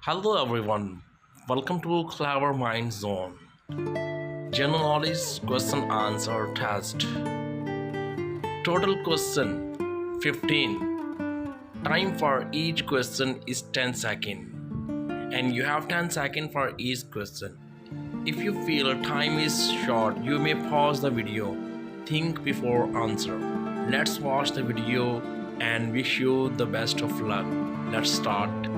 Hello everyone, welcome to Clever Mind Zone. General knowledge question answer test. Total question 15. Time for each question is 10 seconds. And you have 10 seconds for each question. If you feel time is short, you may pause the video. Think before answer. Let's watch the video and wish you the best of luck. Let's start.